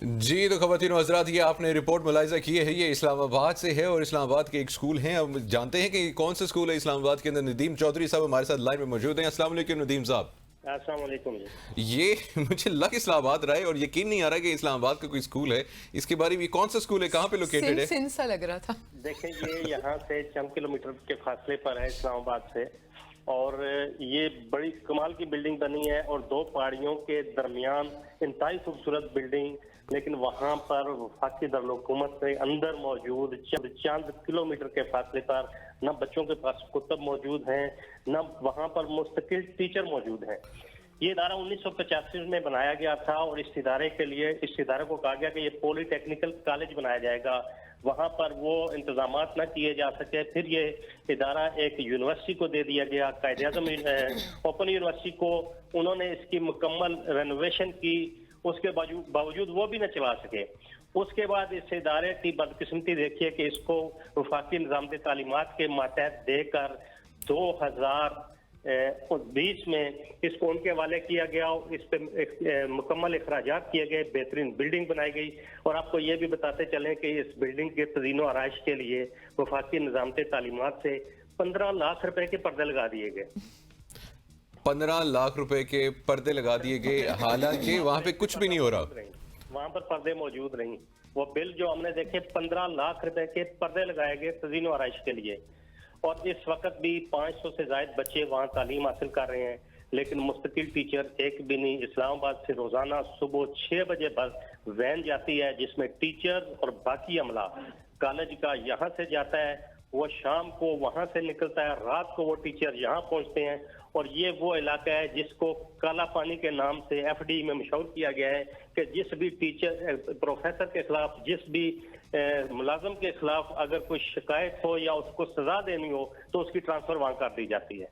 जी, तो ख़वातीन और हज़रात, ये आपने रिपोर्ट मुलाहिज़ा की है, ये इस्लामाबाद से है और इस्लामाबाद के एक स्कूल हैं। अब जानते हैं कि कौन सा स्कूल है इस्लामाबाद के अंदर। नदीम चौधरी साहब हमारे साथ लाइन में मौजूद हैं। अस्सलाम वालेकुम नदीम साहब। अस्सलाम वालेकुम जी। ये मुझे लग इस्लामाबाद रहा है और यकीन नहीं आ रहा कि इस्लामाबाद का कोई स्कूल है। इसके बारे में कौन सा स्कूल है, कहाँ पे लोकेटेड है? सिंध सा लग रहा था। देखें, ये यहाँ से चंद किलोमीटर के फासले पर है इस्लामाबाद से। और ये बड़ी कमाल की बिल्डिंग बनी है और दो पहाड़ियों के दरमियान इंतहाई खूबसूरत बिल्डिंग। लेकिन वहाँ पर वफाकी दारुल-हुकूमत से अंदर मौजूद चंद किलोमीटर के फासले पर न बच्चों के पास कुतब मौजूद हैं, न वहाँ पर मुस्तकिल टीचर मौजूद हैं। ये इदारा 1985 में बनाया गया था और इस इदारे के लिए इस इदारे को कहा गया कि ये पॉलीटेक्निकल कॉलेज बनाया जाएगा। वहाँ पर वो इंतजाम न किए जा सके, फिर ये इदारा एक यूनिवर्सिटी को दे दिया गया। कायदे-ए-आज़म ओपन यूनिवर्सिटी को उन्होंने इसकी मुकम्मल रेनोवेशन की, उसके बावजूद वो भी न चला सके। उसके बाद इस इदारे की बदकिस्मती देखिए कि इसको वफाकी निज़ाम तालीमात के मातहत देकर 2020 में इसको उनके हवाले किया गया। इस पे मुकम्मल अखराजात किए गए, बेहतरीन बिल्डिंग बनाई गई। और आपको ये भी बताते चलें कि इस बिल्डिंग के तज़ीनो आराइश के लिए वफाकी निज़ाम तालीमात से 15 लाख रुपए के पर्दे लगा दिए गए। 15 लाख रुपए के पर्दे लगा दिए गए, हालांकि वहाँ पे कुछ भी नहीं हो रहा। वहाँ पर पर्दे मौजूद नहीं। वो बिल जो हमने देखे, 15 लाख रुपए के पर्दे लगाए गए तज़ीनो आराइश के लिए। और इस वक्त भी 500 से ज्यादा बच्चे वहाँ तालीम हासिल कर रहे हैं, लेकिन मुस्तकिल टीचर एक भी नहीं। इस्लामाबाद से रोजाना सुबह 6 बजे बस वैन जाती है जिसमें टीचर और बाकी अमला कॉलेज का यहाँ से जाता है, वो शाम को वहां से निकलता है, रात को वो टीचर यहाँ पहुंचते हैं। और ये वो इलाका है जिसको काला पानी के नाम से एफडी में मशहूर किया गया है कि जिस भी टीचर प्रोफेसर के खिलाफ, जिस भी मुलाजम के खिलाफ अगर कोई शिकायत हो या उसको सजा देनी हो तो उसकी ट्रांसफर वहां कर दी जाती है।